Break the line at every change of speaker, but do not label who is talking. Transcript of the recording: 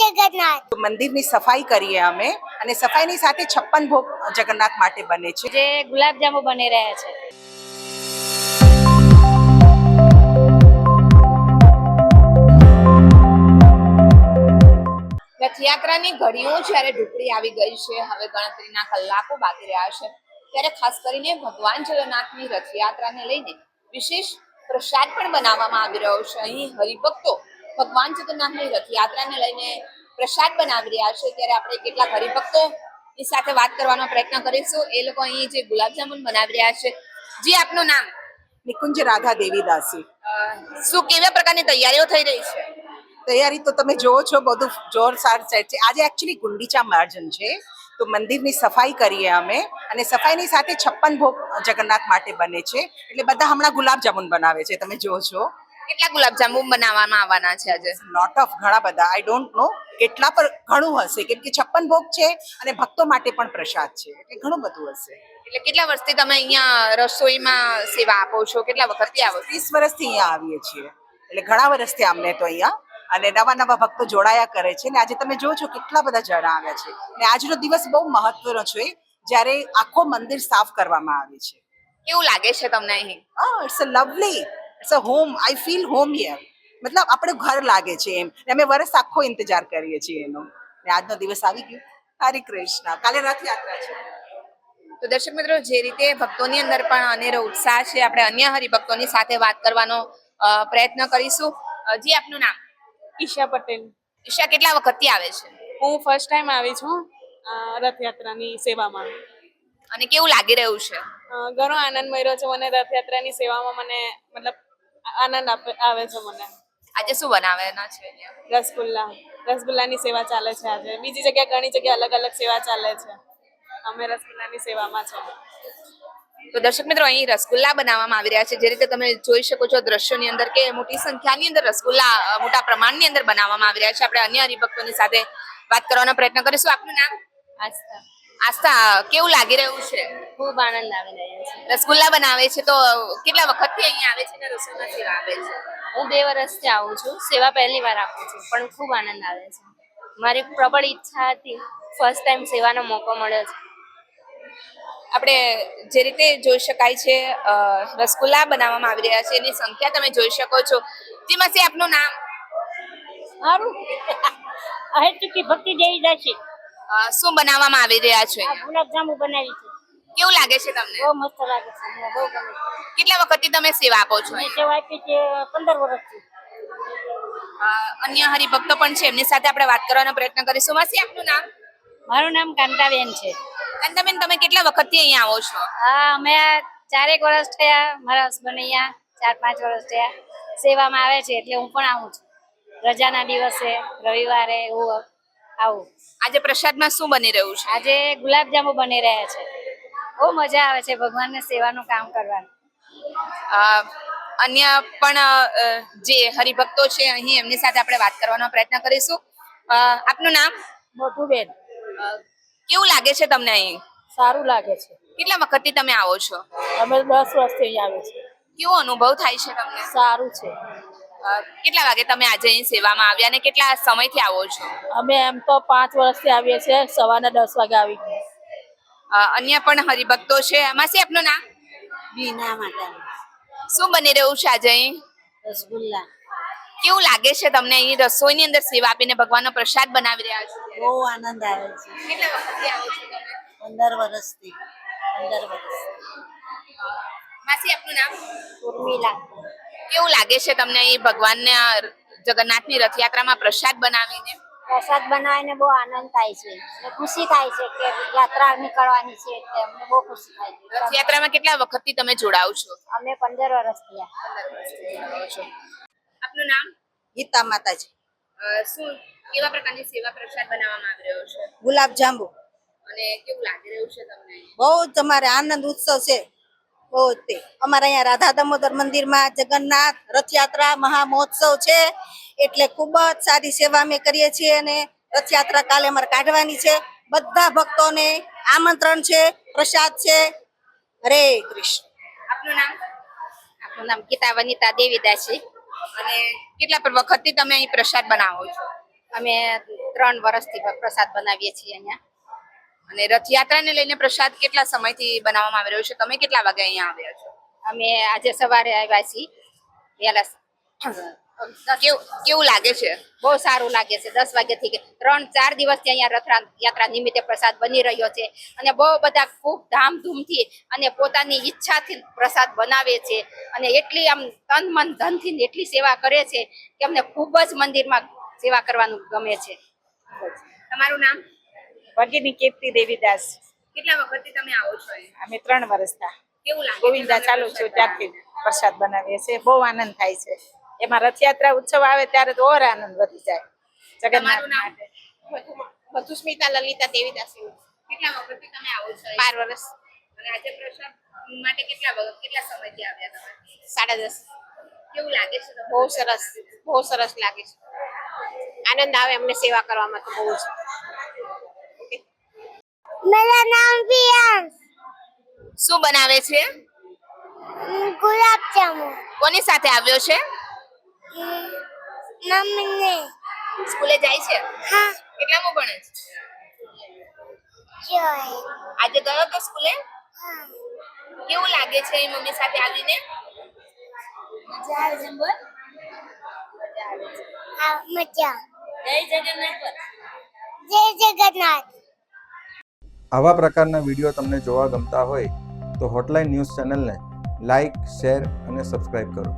જગન્નાથ
મંદિરની સફાઈ કરીએ અમે અને સફાઈની સાથે 56 ભોગ જગન્નાથ માટે બને છે.
જે ગુલાબજાંબુ બની રહ્યા છે.
રથયાત્રાની ઘડીઓ જ્યારે ઢુકડી આવી ગઈ છે, હવે ગણતરીના કલાકો બાકી રહ્યા છે, ત્યારે ખાસ કરીને ભગવાન જગન્નાથની રથયાત્રાને લઈને વિશેષ પ્રસાદ પણ બનાવવામાં આવી રહ્યો છે. અહીં હરિભક્તો ભગવાન જગન્નાથની રથયાત્રાને લઈને પ્રસાદ બનાવી રહ્યા છે, ત્યારે આપણે કેટલાક હરિભક્તોની સાથે વાત કરવાનો પ્રયત્ન કરીશું. એ લોકો અહીં જે ગુલાબજામુન બનાવી રહ્યા છે. જી, આપનું નામ?
નિકુંજ રાધા દેવીદાસી.
શું કેવા પ્રકારની તૈયારીઓ થઈ રહી છે?
તૈયારી તો તમે જોવો છો, બધું જોરદાર સેટ છે. આજે એકચ્યુઅલી ગુંડીચા માર્જન છે, તો મંદિરની સફાઈ કરીએ અમે અને સફાઈની સાથે 56 ભોગ જગન્નાથ માટે બને છે. એટલે બધા હમણાં ગુલાબજામુન બનાવે છે, તમે જો છો.
કેટલા ગુલાબજાંબુ બનાવવામાં આવવાના છે આજે?
લોટ ઓફ, ઘણા બધા. આઈ ડોન્ટ નો કેટલા, પર ઘણું હશે, કેમ કે 56 ભોગ છે અને ભક્તો માટે પણ પ્રસાદ છે, એટલે ઘણું બધું હશે.
એટલે કેટલા વર્ષથી તમે અહીંયા રસોઈમાં સેવા આપો છો? કેટલા વખતથી આવો?
30 વર્ષથી અહીંયા આવીએ છીએ, એટલે ઘણા વર્ષથી અમને તો અહીંયા અને નવા નવા ભક્તો જોડાયા કરે છે. ને આજે તમે જો છો કેટલા બધા જણા આવ્યા છે. ને આજનો દિવસ બહુ મહત્વનો છે, જ્યારે આખો મંદિર સાફ કરવામાં આવે છે.
કેવું લાગે છે તમને અહીં?
It's a lovely, it's a home. I feel home here. મતલબ આપણે ઘર લાગે છે એમ. ને અમે વર્ષ આખો ઇંતજાર કરીએ છીએ એનો. ને આજનો દિવસ આવી ગયો. હરે કૃષ્ણ. કાલે રથયાત્રા છે.
તો દર્શક મિત્રો, જે રીતે ભક્તોની અંદર પણ અનેરો ઉત્સાહ છે, આપણે અન્ય હરિભક્તોની સાથે વાત કરવાનો પ્રયત્ન કરીશું. જી, આપનું નામ?
ઈશા પટેલ.
ઈશા, કેટલા વખતથી આવે છે?
હું ફર્સ્ટ ટાઈમ આવી છું રથયાત્રાની સેવામાં.
અને કેવું લાગી રહ્યું છે?
ઘણો આનંદ મળ્યો છે મને. રથયાત્રાની સેવામાં મને મતલબ આનંદ આવે છે મને.
આજે શું બનાવવાના છે અહીંયા?
રસગુલ્લાની સેવા ચાલે છે આજે. બીજી જગ્યાએ ઘણી જગ્યાએ અલગ અલગ સેવા ચાલે છે. અમે રસગુલ્લાની સેવામાં છે.
તો દર્શક મિત્રો, અહીં રસગુલ્લા બનાવવામાં આવી રહ્યા છે. જે રીતે તમે જોઈ શકો છો દ્રશ્યોની અંદર કે મોટી સંખ્યાની અંદર રસગુલ્લા મોટા પ્રમાણની અંદર બનાવવામાં આવી રહ્યા છે. આપણે અન્ય હરિભક્તોની સાથે વાત કરવાનો પ્રયત્ન કરીશું. આપનું નામ?
આસ્થા.
આસ્થા, કેવું લાગી રહ્યું છે?
ખૂબ આનંદ આવી રહ્યો છે.
રસગુલ્લા બનાવે છે તો કેટલા વખતથી અહીંયા આવે છે અને રસોઈમાં સેવા આપે છે?
હું 2 વર્ષથી આવું છું. સેવા પહેલી વાર આપું છું, પણ ખૂબ આનંદ આવે છે. મારી પ્રબળ ઈચ્છા હતી, ફર્સ્ટ ટાઈમ સેવાનો મોકો મળ્યો છે.
આપણે જે રીતે જોઈ શકાય છે, રસગુલ્લા બનાવવામાં આવી રહ્યા છે. એની સંખ્યા તમે જોઈ શકો છો. જેમાં છે આપનું નામ?
સારું આ ચૂકી ભક્તિ દેવીદાસી.
શું બનાવવામાં આવી રહ્યા છે?
આ ગુલાબજાંબુ બનાવી છે.
કેવું લાગે છે તમને?
બહુ મસ્ત લાગે છે. મને બહુ ગમે છે.
કેટલા વખતથી તમે સેવા આપો છો?
મેં સેવા આપી છે 15 વર્ષથી.
અન્ય હરિભક્તો પણ છે, એમની સાથે આપણે વાત કરવાનો પ્રયત્ન કરીશું. માસી, આપનું નામ?
મારું નામ કાંતાબેન છે.
કાંતાબેન, તમે કેટલા વખતથી અહીંયા આવો છો?
અમે 4 વર્ષ થયા. મારા હસબન્ડ અહીંયા 4-5 વર્ષ થયા સેવામાં આવે છે, એટલે હું પણ આવું છું. રજાના દિવસે રવિવારે હું આવું.
આજે પ્રસાદમાં શું બની રહ્યું છે?
આજે ગુલાબજાંબુ બની રહ્યા છે. બહુ મજા આવે છે ભગવાનને સેવાનું કામ કરવાનું.
અન્ય પણ જે હરિભક્તો છે અહીં, એમની સાથે આપણે વાત કરવાનો પ્રયત્ન કરીશું. આપનું નામ?
મોટુબેન.
કેવું લાગે છે તમને અહીં?
સારું લાગે છે.
કેટલા વખતથી તમે આવો છો?
અમે 10 વર્ષથી અહીંયા આવે છે.
કેવો અનુભવ થાય છે તમને?
સારું છે.
કેટલા વાગે તમે આજે અહીં સેવામાં આવ્યા અને કેટલા સમયથી આવો છો?
અમે એમ તો 5 વર્ષથી આવીએ છીએ. સવારના 10 વાગે આવી ગયા.
અન્ય પણ હરિભક્તો છે. માસી, આપનું નામ?
બીના માતા.
શું બની રહ્યું છે આજે અહીં?
રસગુલ્લા.
કેવું લાગે છે તમને અહીં રસોઈની અંદર સેવા આપીને ભગવાનનો પ્રસાદ બનાવી રહ્યા છો?
બહુ આનંદ આવે છે.
કેટલા વખતથી આવો છો તમે?
15 વર્ષથી. 15 વર્ષ.
માસી, આપનું નામ?
ઉર્મિલા.
કેવું લાગે છે તમને અહીં ભગવાનના જગન્નાથની રથયાત્રામાં પ્રસાદ બનાવીને?
પ્રસાદ બનાવીને બહુ આનંદ થાય છે. ખુશી થાય છે કે યાત્રા નીકળવાની છે, એટલે અમને બહુ ખુશી થાય છે.
રથયાત્રામાં કેટલા વખતથી તમે જોડાવ છો?
અમે 15 વર્ષ થયા.
આપનું નામ?
ગીતા માતાજી.
શું કેવા પ્રકારની સેવા પ્રસાદ બનાવવામાં આવી રહ્યો છે?
ગુલાબજાંબુ.
અને કેવું લાગી રહ્યું છે તમને?
બહુ જ અમારે આનંદ ઉત્સવ છે. બહુ તે અમારે અહીંયા રાધા દામોદર મંદિરમાં જગન્નાથ રથયાત્રા મહા મહોત્સવ છે, એટલે ખૂબ જ સારી સેવા અમે કરીએ છીએ. અને રથયાત્રા કાલે અમારે કાઢવાની છે. બધા ભક્તોને આમંત્રણ છે, પ્રસાદ છે. હરે કૃષ્ણ.
આપનું નામ?
આપણું નામ ગીતા વનિતા દેવીદાસી.
અને કેટલા વખતથી તમે અહીં પ્રસાદ બનાવો છો?
અમે
3 વર્ષથી પ્રસાદ બનાવીએ છીએ અહીંયા.
અને રથયાત્રાને લઈને પ્રસાદ કેટલા સમયથી બનાવવામાં આવી રહ્યો છે? તમે કેટલા વાગે અહીંયા આવ્યા છો?
અમે આજે સવારે આવ્યા છીએ વહેલા.
કેવું લાગે છે?
બહુ સારું લાગે છે. 10 વાગ્યાથી 3-4 દિવસથી અહીંયા રથયાત્રા નિમિત્તે પ્રસાદ બની રહ્યો છે અને બહુ બધા ખૂબ ધામધૂમથી અને પોતાની ઈચ્છાથી પ્રસાદ બનાવે છે અને એટલી આમ તન મન ધનથી એટલી સેવા કરે છે કે અમને ખૂબ જ મંદિરમાં સેવા કરવાનું ગમે છે.
તમારું નામ?
ભગીની કીર્તિ દેવીદાસ.
કેટલા વખતથી તમે આવો છો અહીંયા?
અમે 3 વર્ષના
કેવું લાગે છે?
ગોવિંદા ચાલુ છું ત્યારથી પ્રસાદ બનાવીએ છીએ. બહુ આનંદ થાય છે. એમાં રથયાત્રા ઉત્સવ આવે ત્યારે તો ઓર આનંદ વધી જાય. જગન્નાથ
તમારું નામ?
માટે
મધુસ્મિતા લલિતા દેવીદાસ.
કેટલા વખતથી તમે આવો છો?
12 વર્ષ.
અને આજે પ્રસાદ માટે કેટલા સમયથી આવ્યા તમે?
10:30.
કેવું લાગે છે તમને?
બહુ સરસ લાગે છે. આનંદ આવે અમને સેવા કરવામાં તો બહુ જ.
मेरा नाम पियांश.
શું બનાવે છે?
गुलाब जामुन.
કોની સાથે આવ્યો છે?
मम्मी ने.
સ્કૂલે જાય છે?
हाँ.
કેટલામું ભણે છે?
joy.
આજે ગયો તો સ્કૂલે?
हाँ.
કેવું લાગે છે અહીં મમ્મી સાથે આવીને?
हाँ मजा. जय जगन्नाथ.
આવા પ્રકારના વિડીયો તમને જોવા ગમતા હોય તો હોટલાઇન ન્યૂઝ ચેનલને લાઇક, શેર અને સબસ્ક્રાઇબ કરો.